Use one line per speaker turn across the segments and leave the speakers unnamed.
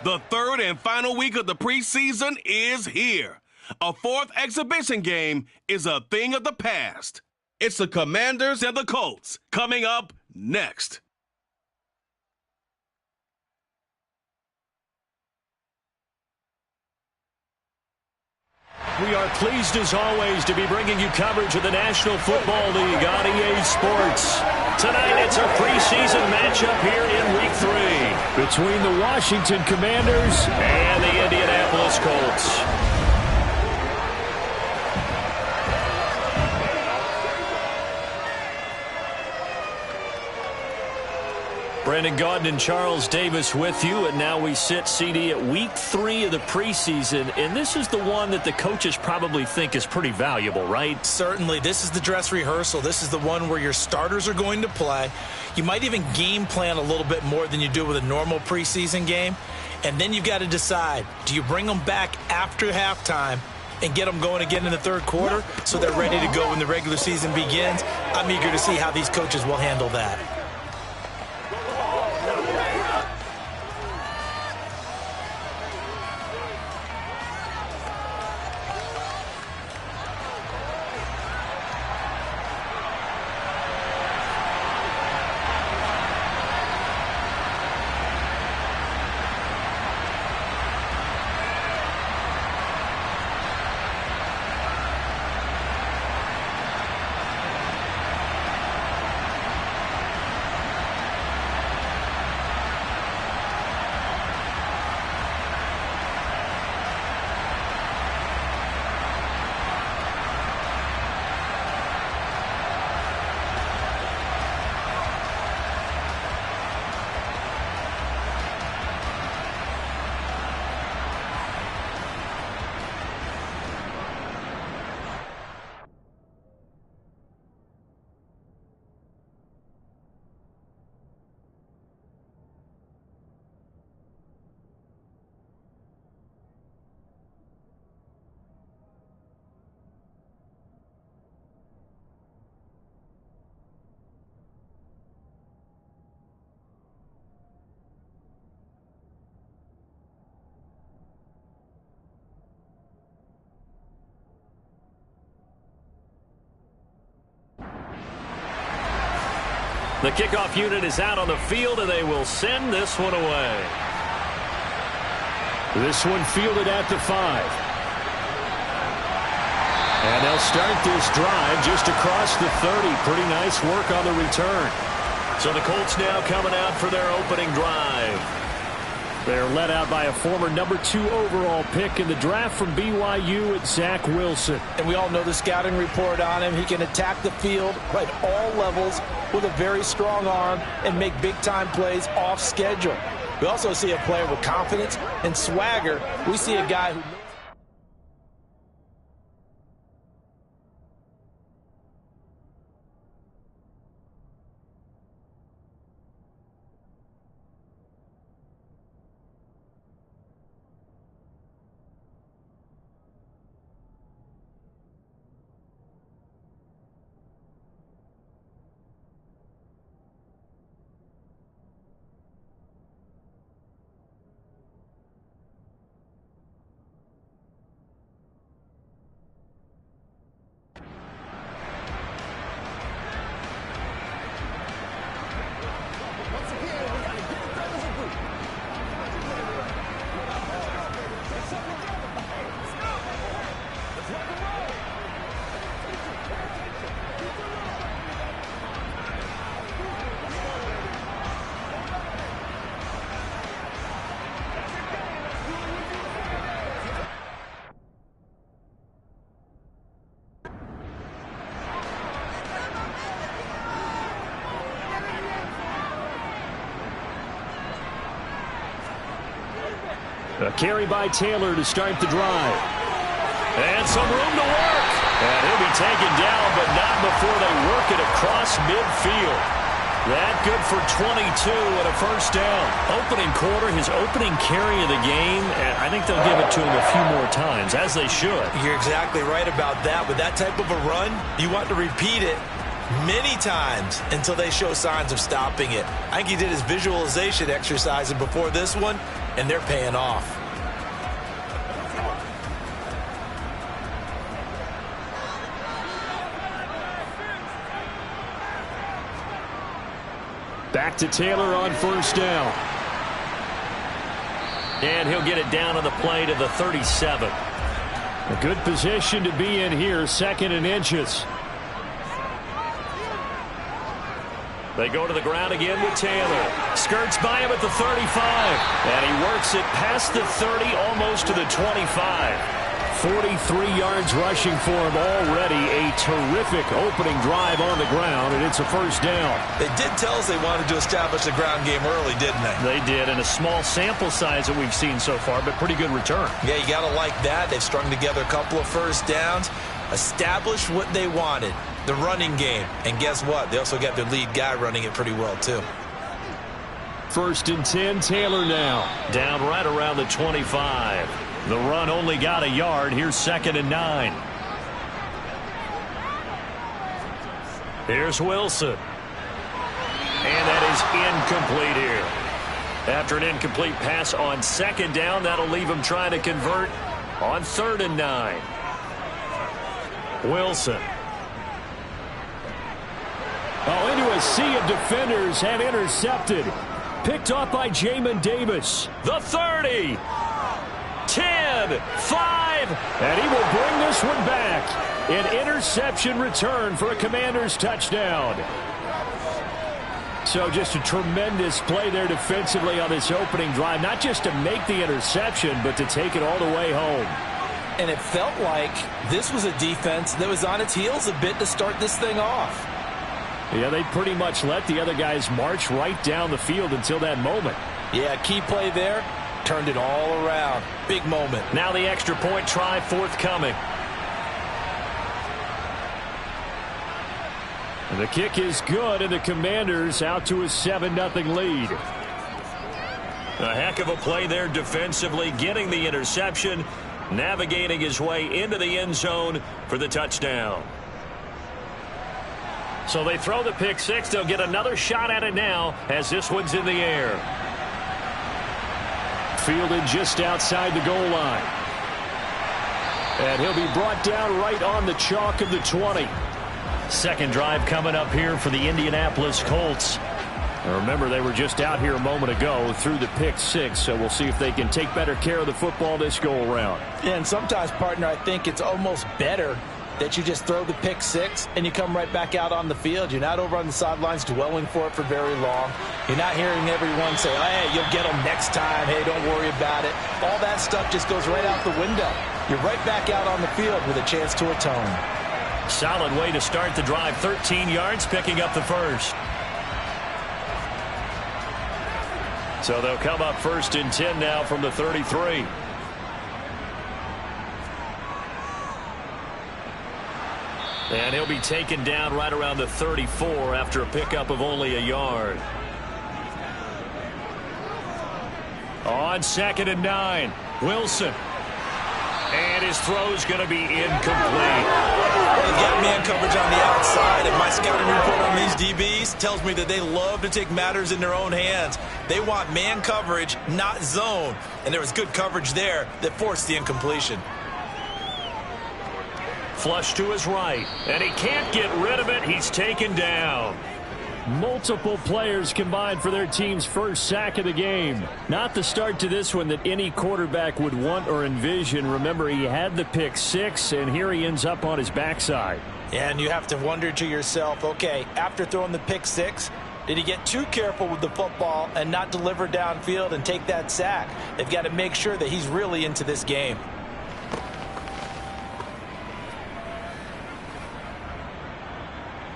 The third and final week of the preseason is here. A fourth exhibition game is a thing of the past. It's the Commanders and the Colts coming up next.
We are pleased as always to be bringing you coverage of the National Football League on EA Sports. Tonight it's a preseason matchup here in Week 3 between the Washington Commanders and the Indianapolis Colts. Brandon Gaudin and Charles Davis with you, and now we sit, CD, at Week 3 of the preseason, and this is the one that the coaches probably think is pretty valuable, right?
Certainly. This is the dress rehearsal. This is the one where your starters are going to play. You might even game plan a little bit more than you do with a normal preseason game, and then you've got to decide, do you bring them back after halftime and get them going again in the third quarter so they're ready to go when the regular season begins? I'm eager to see how these coaches will handle that.
The kickoff unit is out on the field, and they will send this one away. This one fielded at the 5. And they'll start this drive just across the 30. Pretty nice work on the return. So the Colts now coming out for their opening drive. They're led out by a former number 2 overall pick in the draft from BYU at Zach Wilson.
And we all know the scouting report on him. He can attack the field at all levels with a very strong arm and make big-time plays off schedule. We also see a player with confidence and swagger. We see a guy who...
A carry by Taylor to start the drive. And some room to work. And he'll be taken down, but not before they work it across midfield. That good for 22 and a first down. Opening quarter, his opening carry of the game, and I think they'll give it to him a few more times, as they should.
You're exactly right about that. With that type of a run, you want to repeat it many times until they show signs of stopping it. I think he did his visualization exercises before this one, and they're paying off.
Back to Taylor on first down. And he'll get it down on the play to the 37. A good position to be in here, 2nd and inches. They go to the ground again with Taylor. Skirts by him at the 35. And he works it past the 30, almost to the 25. 43 yards rushing for him already. A terrific opening drive on the ground, and it's a first down.
They did tell us they wanted to establish the ground game early, didn't they?
They did, and a small sample size that we've seen so far, but pretty good return.
Yeah, you got to like that. They've strung together a couple of first downs, established what they wanted, the running game. And guess what? They also got their lead guy running it pretty well, too.
1st and 10, Taylor now. Down right around the 25. The run only got a yard. Here's 2nd and 9. Here's Wilson. And that is incomplete here. After an incomplete pass on 2nd down, that'll leave him trying to convert on 3rd and 9. Wilson. Into a sea of defenders and intercepted. Picked off by Jamin Davis. The 30. 10, 5, and he will bring this one back. An interception return for a Commanders touchdown. So just a tremendous play there defensively on this opening drive. Not just to make the interception, but to take it all the way home.
And it felt like this was a defense that was on its heels a bit to start this thing off.
Yeah, they pretty much let the other guys march right down the field until that moment.
Yeah, key play there. Turned it all around. Big moment.
Now the extra point try forthcoming. And the kick is good, and the Commanders out to a 7-0 lead. A heck of a play there defensively, getting the interception, navigating his way into the end zone for the touchdown. So they throw the pick six. They'll get another shot at it now as this one's in the air. Fielded just outside the goal line. And he'll be brought down right on the chalk of the 20. Second drive coming up here for the Indianapolis Colts. Now remember, they were just out here a moment ago through the pick six, so we'll see if they can take better care of the football this go-around.
Yeah, and sometimes, partner, I think it's almost better that you just throw the pick six and you come right back out on the field. You're not over on the sidelines dwelling for it for very long. You're not hearing everyone say, oh, hey, you'll get them next time. Hey, don't worry about it. All that stuff just goes right out the window. You're right back out on the field with a chance to atone.
Solid way to start the drive. 13 yards, picking up the first. So they'll come up 1st and 10 now from the 33. And he'll be taken down right around the 34 after a pickup of only a yard. On 2nd and 9, Wilson. And his throw's going to be incomplete.
Well, they've got man coverage on the outside, and my scouting report on these DBs tells me that they love to take matters in their own hands. They want man coverage, not zone. And there was good coverage there that forced the incompletion.
Flush to his right, and he can't get rid of it. He's taken down. Multiple players combined for their team's first sack of the game. Not the start to this one that any quarterback would want or envision. Remember, he had the pick six, and here he ends up on his backside.
And you have to wonder to yourself, okay, after throwing the pick six, did he get too careful with the football and not deliver downfield and take that sack? They've got to make sure that he's really into this game.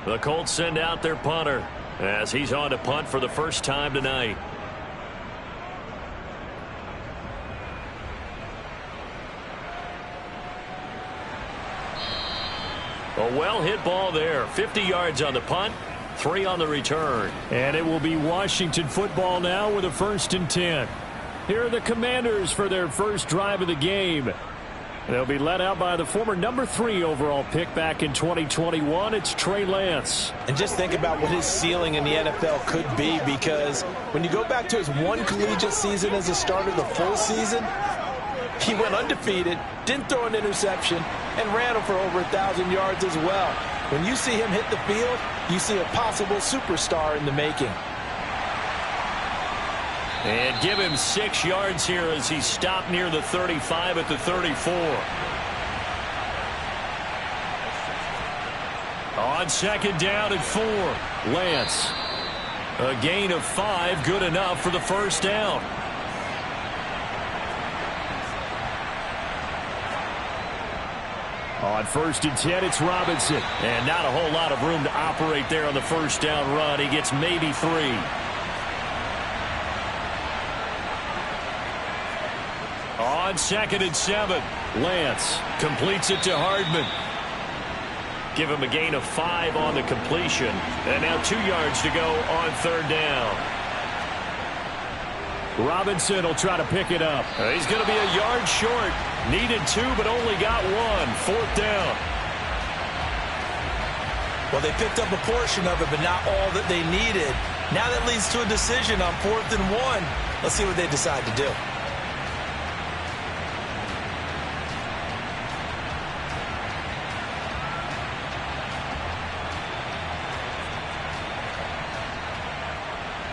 The Colts send out their punter as he's on to punt for the first time tonight. A well-hit ball there. 50 yards on the punt, 3 on the return. And it will be Washington football now with a 1st and 10. Here are the Commanders for their first drive of the game. They'll be led out by the former number 3 overall pick back in 2021. It's Trey Lance.
And just think about what his ceiling in the NFL could be, because when you go back to his one collegiate season as a starter, the full season, he went undefeated, didn't throw an interception, and ran for over 1,000 yards as well. When you see him hit the field, you see a possible superstar in the making.
And give him 6 yards here as he stopped near the 35 at the 34. On second down at 4, Lance. A gain of 5, good enough for the first down. On 1st and 10, it's Robinson. And not a whole lot of room to operate there on the first down run. He gets maybe 3. On 2nd and 7, Lance completes it to Hardman. Give him a gain of 5 on the completion. And now 2 yards to go on 3rd down. Robinson will try to pick it up. He's going to be a yard short. Needed 2, but only got 1. 4th down.
Well, they picked up a portion of it, but not all that they needed. Now that leads to a decision on 4th and 1. Let's see what they decide to do.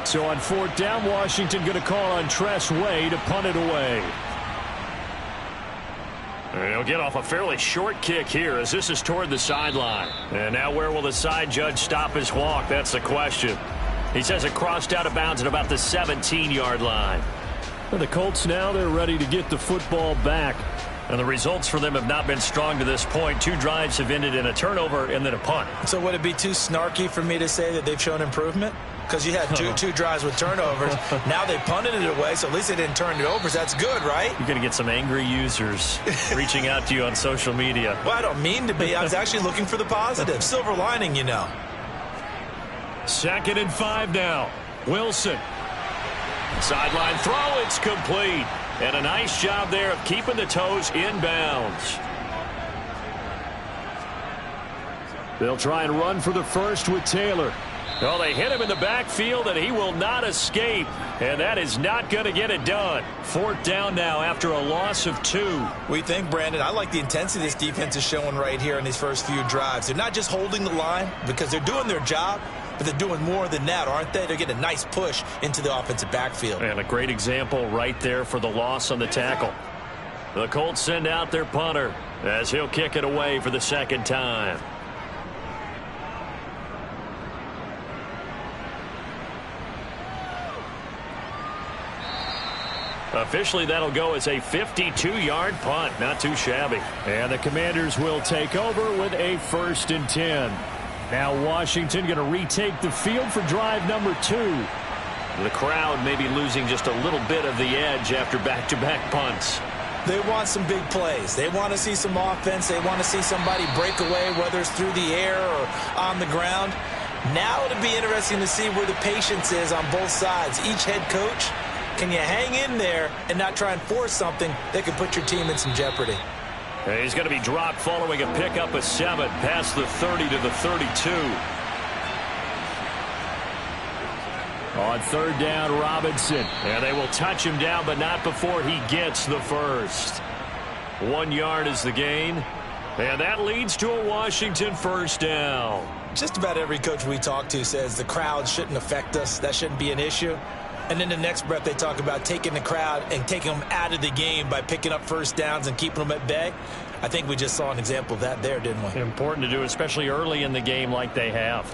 So on 4th down, Washington going to call on Tress Way to punt it away. He'll get off a fairly short kick here as this is toward the sideline. And now where will the side judge stop his walk? That's the question. He says it crossed out of bounds at about the 17-yard line. For the Colts now, they're ready to get the football back. And the results for them have not been strong to this point. 2 drives have ended in a turnover and then a punt.
So would it be too snarky for me to say that they've shown improvement? Because you had two drives with turnovers. Now they punted it away, so at least they didn't turn it over. So that's good, right?
You're going to get some angry users reaching out to you on social media.
Well, I don't mean to be. I was actually looking for the positive. Silver lining, you know.
2nd and 5 now. Wilson. Sideline throw, it's complete. And a nice job there of keeping the toes inbounds. They'll try and run for the first with Taylor. Well, they hit him in the backfield, and he will not escape. And that is not going to get it done. 4th down now after a loss of 2.
We think, Brandon, I like the intensity this defense is showing right here in these first few drives. They're not just holding the line because they're doing their job, but they're doing more than that, aren't they? They're getting a nice push into the offensive backfield.
And a great example right there for the loss on the tackle. The Colts send out their punter as he'll kick it away for the 2nd time. Officially, that'll go as a 52-yard punt. Not too shabby. And the Commanders will take over with a 1st and 10. Now Washington going to retake the field for drive number 2. The crowd may be losing just a little bit of the edge after back-to-back punts.
They want some big plays. They want to see some offense. They want to see somebody break away, whether it's through the air or on the ground. Now it'll be interesting to see where the patience is on both sides. Each head coach, can you hang in there and not try and force something that could put your team in some jeopardy?
He's going to be dropped following a pickup of 7 past the 30 to the 32. On 3rd down, Robinson. And they will touch him down, but not before he gets the first. 1 yard is the gain. And that leads to a Washington 1st down.
Just about every coach we talk to says the crowd shouldn't affect us. That shouldn't be an issue. And then the next breath they talk about taking the crowd and taking them out of the game by picking up first downs and keeping them at bay. I think we just saw an example of that there, didn't we?
Important to do, especially early in the game like they have.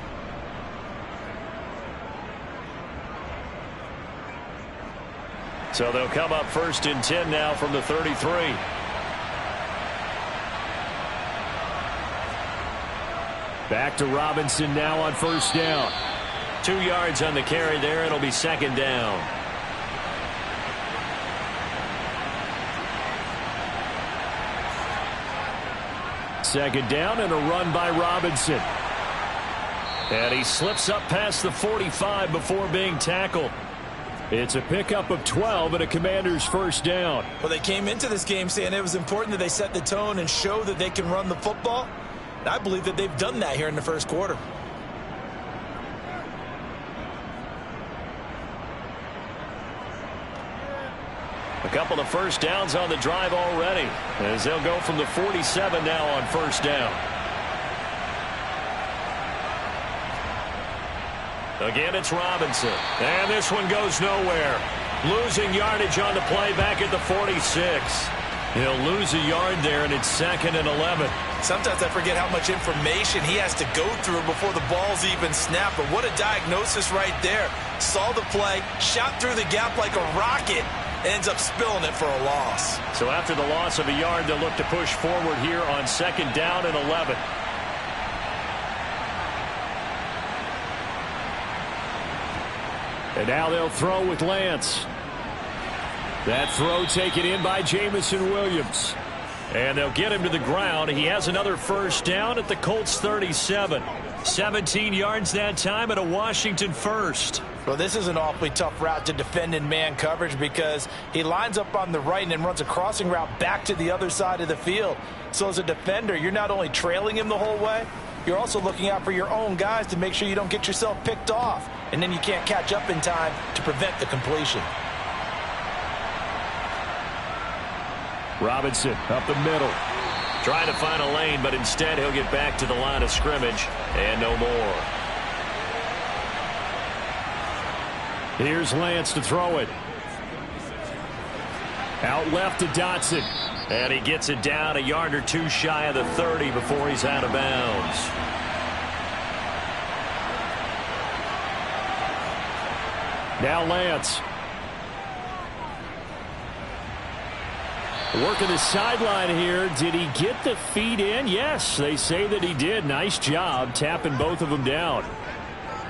So they'll come up 1st and 10 now from the 33. Back to Robinson now on 1st down. 2 yards on the carry there. It'll be 2nd down. Second down and a run by Robinson. And he slips up past the 45 before being tackled. It's a pickup of 12 and a Commanders first down.
Well, they came into this game saying it was important that they set the tone and show that they can run the football. And I believe that they've done that here in the first quarter.
A couple of first downs on the drive already, as they'll go from the 47 now on first down. Again, it's Robinson. And this one goes nowhere. Losing yardage on the play back at the 46. He'll lose a yard there, and it's 2nd and 11.
Sometimes I forget how much information he has to go through before the ball's even snapped. But what a diagnosis right there. Saw the play, shot through the gap like a rocket, ends up spilling it for a loss.
So after the loss of a yard, they'll look to push forward here on 2nd down and 11. And now they'll throw with Lance. That throw taken in by Jamison Williams. And they'll get him to the ground. He has another first down at the Colts 37. 17 yards that time and a Washington first.
Well, this is an awfully tough route to defend in man coverage because he lines up on the right and then runs a crossing route back to the other side of the field. So as a defender, you're not only trailing him the whole way, you're also looking out for your own guys to make sure you don't get yourself picked off. And then you can't catch up in time to prevent the completion.
Robinson up the middle. Trying to find a lane, but instead he'll get back to the line of scrimmage and no more. Here's Lance to throw it. Out left to Dotson. And he gets it down a yard or two shy of the 30 before he's out of bounds. Now Lance. Working the sideline here. Did he get the feet in? Yes, they say that he did. Nice job tapping both of them down.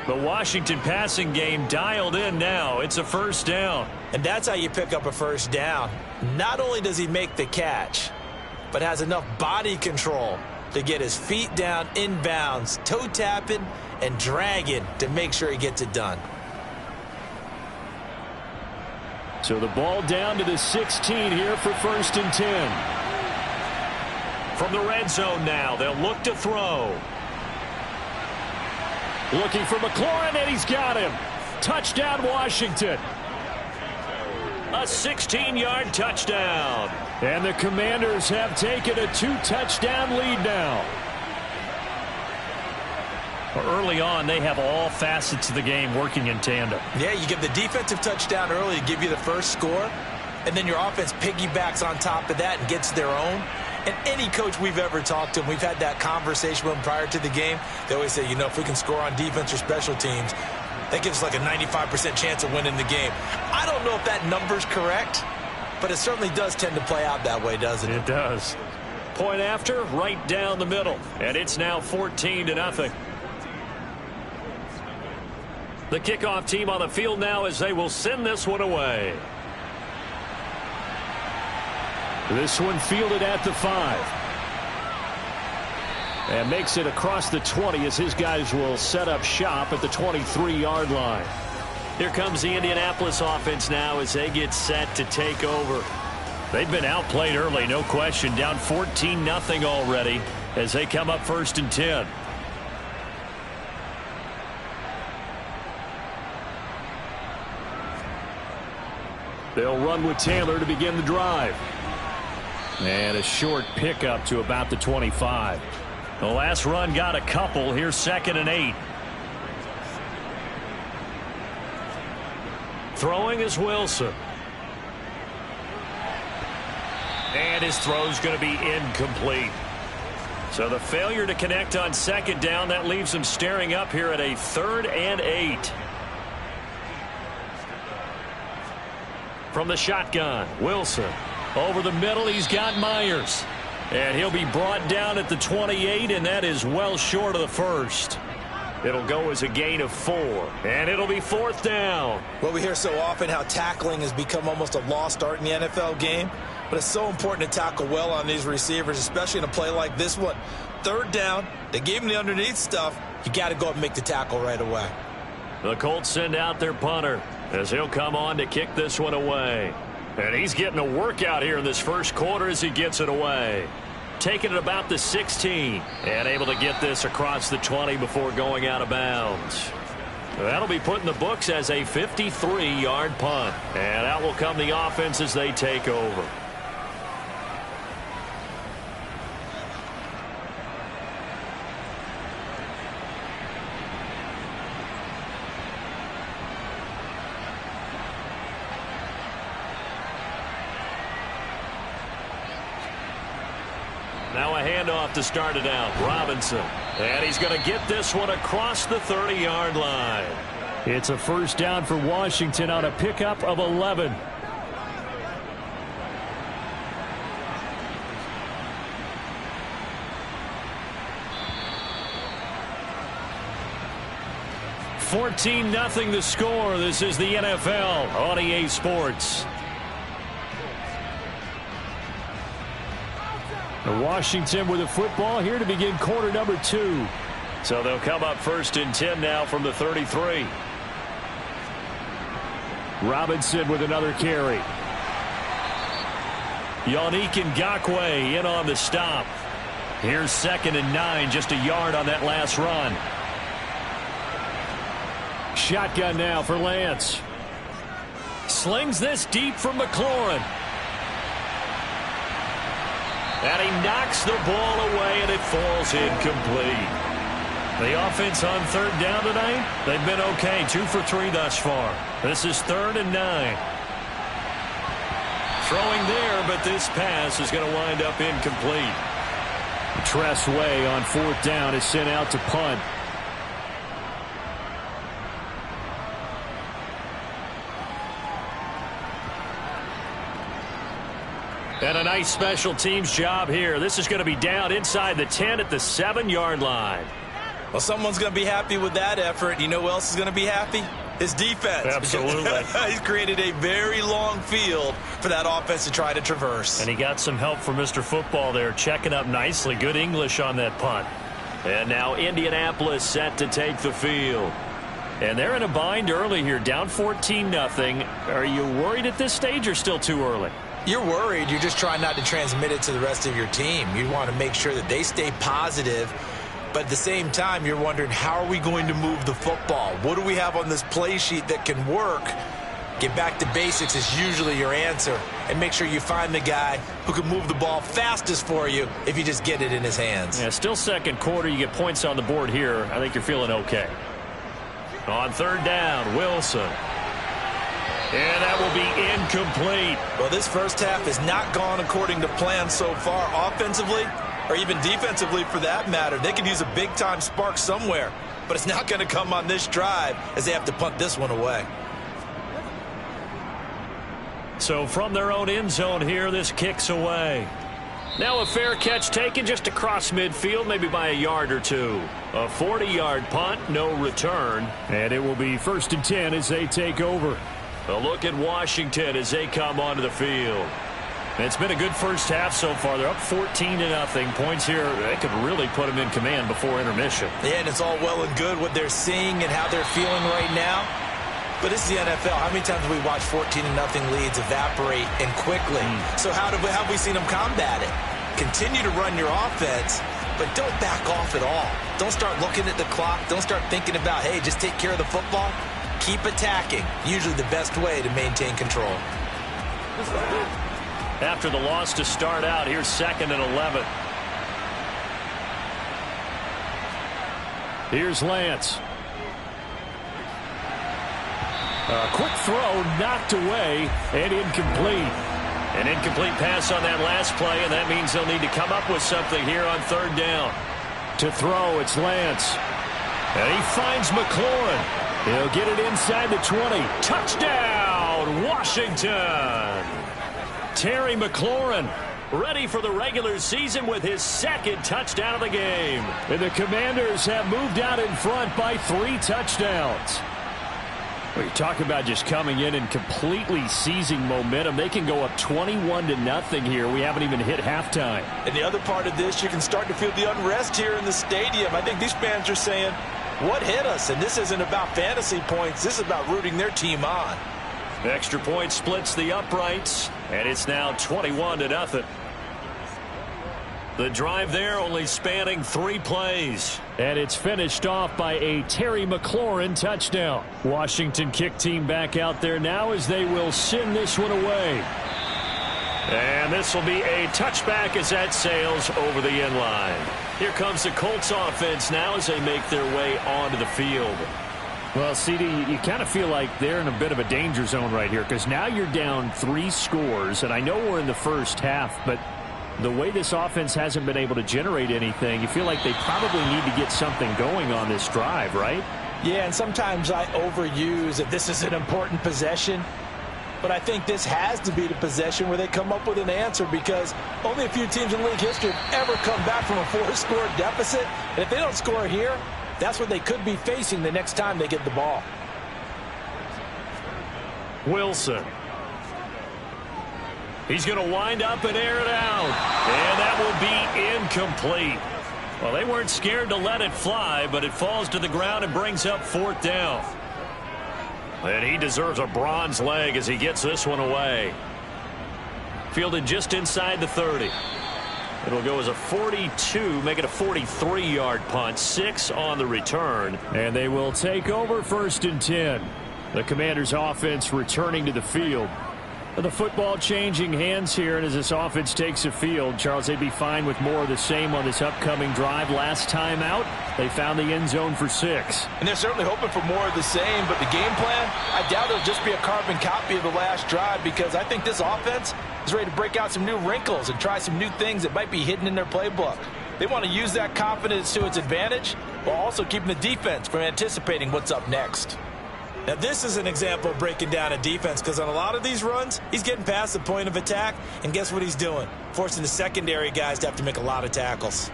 The Washington passing game dialed in now. It's a first down.
And that's how you pick up a first down. Not only does he make the catch, but has enough body control to get his feet down inbounds, toe tapping and dragging to make sure he gets it done.
So the ball down to the 16 here for 1st and 10. From the red zone now, they'll look to throw. Looking for McLaurin, and he's got him. Touchdown, Washington. A 16-yard touchdown. And the Commanders have taken a 2-touchdown lead now. Early on, they have all facets of the game working in tandem.
Yeah, you give the defensive touchdown early to give you the first score, and then your offense piggybacks on top of that and gets their own. And any coach we've ever talked to, and we've had that conversation with them prior to the game, they always say, you know, if we can score on defense or special teams, that gives us like a 95% chance of winning the game. I don't know if that number's correct, but it certainly does tend to play out that way, doesn't it?
It does. Point after, right down the middle. And it's now 14-0. The kickoff team on the field now as they will send this one away. This one fielded at the 5. And makes it across the 20 as his guys will set up shop at the 23-yard line. Here comes the Indianapolis offense now as they get set to take over. They've been outplayed early, no question. Down 14-0 already as they come up 1st and 10. They'll run with Taylor to begin the drive. And a short pickup to about the 25. The last run got a couple. Here's 2nd and 8. Throwing is Wilson. And his throw's going to be incomplete. So the failure to connect on 2nd down, that leaves him staring up here at a 3rd and 8. From the shotgun, Wilson. Over the middle, he's got Myers. And he'll be brought down at the 28, and that is well short of the first. It'll go as a gain of 4, and it'll be 4th down.
Well, we hear so often how tackling has become almost a lost art in the NFL game, but it's so important to tackle well on these receivers, especially in a play like this one. 3rd down, they gave him the underneath stuff. You got to go up and make the tackle right away.
The Colts send out their punter. as he'll come on to kick this one away. And he's getting a workout here in this first quarter as he gets it away. Taking it about the 16 and able to get this across the 20 before going out of bounds. That'll be put in the books as a 53-yard punt. And out will come the offense as they take over. Now a handoff to start it out. Robinson. And he's going to get this one across the 30-yard line. It's a first down for Washington on a pickup of 11. $14-0 the score. This is the NFL on EA Sports. Washington with the football here to begin quarter number 2. So they'll come up 1st and 10 now from the 33. Robinson with another carry. Yannick Ngakoue in on the stop. Here's 2nd and 9, just a yard on that last run. Shotgun now for Lance. Slings this deep from McLaurin. And he knocks the ball away, and it falls incomplete. The offense on 3rd down tonight, they've been okay. 2 for 3 thus far. This is 3rd and 9. Throwing there, but this pass is going to wind up incomplete. Tressway on 4th down is sent out to punt. And a nice special teams job here. This is going to be down inside the 10 at the 7-yard line.
Well, someone's going to be happy with that effort. You know who else is going to be happy? His defense.
Absolutely.
He's created a very long field for that offense to try to traverse.
And he got some help from Mr. Football there, checking up nicely. Good English on that punt. And now Indianapolis set to take the field. And they're in a bind early here, down 14-0. Are you worried at this stage or still too early?
You're worried. You're just trying not to transmit it to the rest of your team. You want to make sure that they stay positive. But at the same time, you're wondering, how are we going to move the football? What do we have on this play sheet that can work? Get back to basics is usually your answer. And make sure you find the guy who can move the ball fastest for you if you just get it in his hands.
Yeah, still 2nd quarter. You get points on the board here. I think you're feeling okay. On 3rd down, Wilson. And that will be incomplete.
Well, this first half has not gone according to plan so far offensively, or even defensively for that matter. They could use a big-time spark somewhere, but it's not going to come on this drive as they have to punt this one away.
So from their own end zone here, this kicks away. Now a fair catch taken just across midfield, maybe by a yard or 2. A 40-yard punt, no return. And it will be 1st and 10 as they take over. A look at Washington as they come onto the field. It's been a good first half so far. They're up 14-0. Points here, they could really put them in command before intermission.
Yeah, and it's all well and good what they're seeing and how they're feeling right now. But this is the NFL. How many times have we watched 14-0 leads evaporate and quickly? So how have we seen them combat it? Continue to run your offense, but don't back off at all. Don't start looking at the clock. Don't start thinking about, hey, just take care of the football. Keep attacking. Usually the best way to maintain control.
After the loss to start out, here's 2nd and 11. Here's Lance. A quick throw knocked away and incomplete. An incomplete pass on that last play, and that means they'll need to come up with something here on 3rd down. To throw, it's Lance. And he finds McLaurin. He'll get it inside the 20. Touchdown, Washington! Terry McLaurin ready for the regular season with his 2nd touchdown of the game. And the Commanders have moved out in front by 3 touchdowns. Well, you're talking about just coming in and completely seizing momentum. They can go up 21-0 here. We haven't even hit halftime.
And the other part of this, you can start to feel the unrest here in the stadium. I think these fans are saying, what hit us? And this isn't about fantasy points. This is about rooting their team on.
The extra point splits the uprights, and it's now 21-0. The drive there only spanning 3 plays.
And it's finished off by a Terry McLaurin touchdown. Washington kick team back out there now as they will send this one away.
And this will be a touchback as that sails over the end line. Here comes the Colts offense now as they make their way onto the field.
Well, CD, you kind of feel like they're in a bit of a danger zone right here because now you're down 3 scores, and I know we're in the first half, but the way this offense hasn't been able to generate anything, you feel like they probably need to get something going on this drive, right?
Yeah, and sometimes I overuse that this is an important possession, but I think this has to be the possession where they come up with an answer because only a few teams in league history have ever come back from a 4-score deficit, and if they don't score here, that's what they could be facing the next time they get the ball.
Wilson. He's going to wind up and air it out. And that will be incomplete. Well, they weren't scared to let it fly, but it falls to the ground and brings up 4th down. And he deserves a bronze leg as he gets this one away. Fielded just inside the 30. It'll go as a 42, make it a 43-yard punt, 6 on the return.
And they will take over 1st and 10. The Commanders' offense returning to the field. The football changing hands here, and as this offense takes the field, Charles, they'd be fine with more of the same on this upcoming drive. Last time out, they found the end zone for 6.
And they're certainly hoping for more of the same, but the game plan, I doubt it'll just be a carbon copy of the last drive because I think this offense is ready to break out some new wrinkles and try some new things that might be hidden in their playbook. They want to use that confidence to its advantage while also keeping the defense from anticipating what's up next. Now, this is an example of breaking down a defense because on a lot of these runs, he's getting past the point of attack, and guess what he's doing? Forcing the secondary guys to have to make a lot of tackles.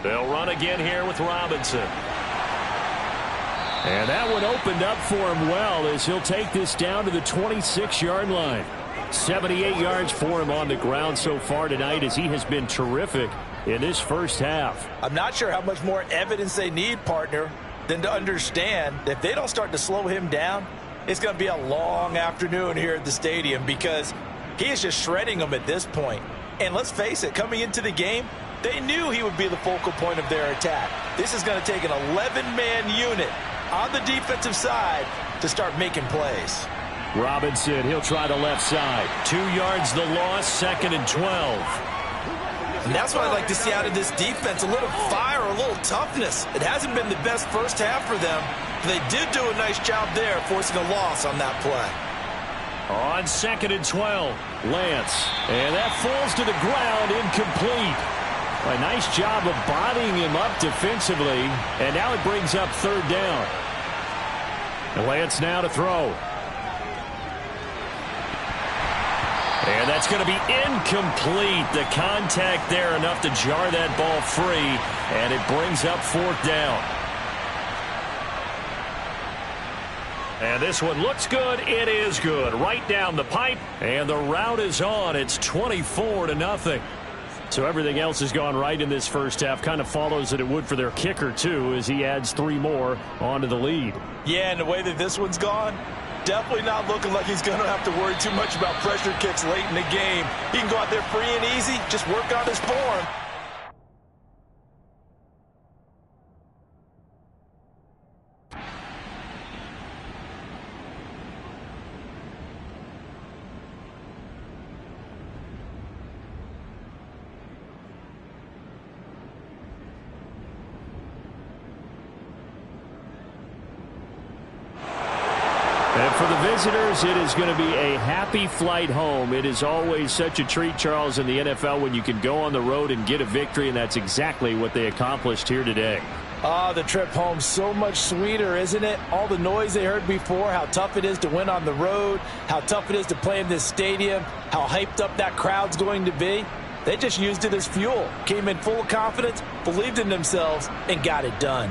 They'll run again here with Robinson.
And that one opened up for him well as he'll take this down to the 26-yard line. 78 yards for him on the ground so far tonight as he has been terrific in this first half.
I'm not sure how much more evidence they need, partner, than to understand that if they don't start to slow him down, it's going to be a long afternoon here at the stadium because he is just shredding them at this point. And let's face it, coming into the game, they knew he would be the focal point of their attack. This is going to take an 11-man unit on the defensive side to start making plays.
Robinson, he'll try the left side.
2 yards the loss, 2nd and 12.
And that's what I'd like to see out of this defense, a little fire, a little toughness. It hasn't been the best first half for them, but they did do a nice job there forcing a loss on that play.
On 2nd and 12, Lance. And that falls to the ground, incomplete.
A nice job of bodying him up defensively, and now it brings up 3rd down. Lance now to throw.
And that's going to be incomplete. The contact there enough to jar that ball free, and it brings up 4th down. And this one looks good. It is good. Right down the pipe, and the route is on. It's 24-0.
So everything else has gone right in this first half. Kind of follows that it would for their kicker, too, as he adds 3 more onto the lead.
Yeah, and the way that this one's gone, definitely not looking like he's going to have to worry too much about pressure kicks late in the game. He can go out there free and easy, just work on his form.
And for the visitors, it is going to be a happy flight home. It is always such a treat, Charles, in the NFL when you can go on the road and get a victory, and that's exactly what they accomplished here today.
The trip home so much sweeter, isn't it? All the noise they heard before, how tough it is to win on the road, how tough it is to play in this stadium, how hyped up that crowd's going to be. They just used it as fuel, came in full of confidence, believed in themselves, and got it done.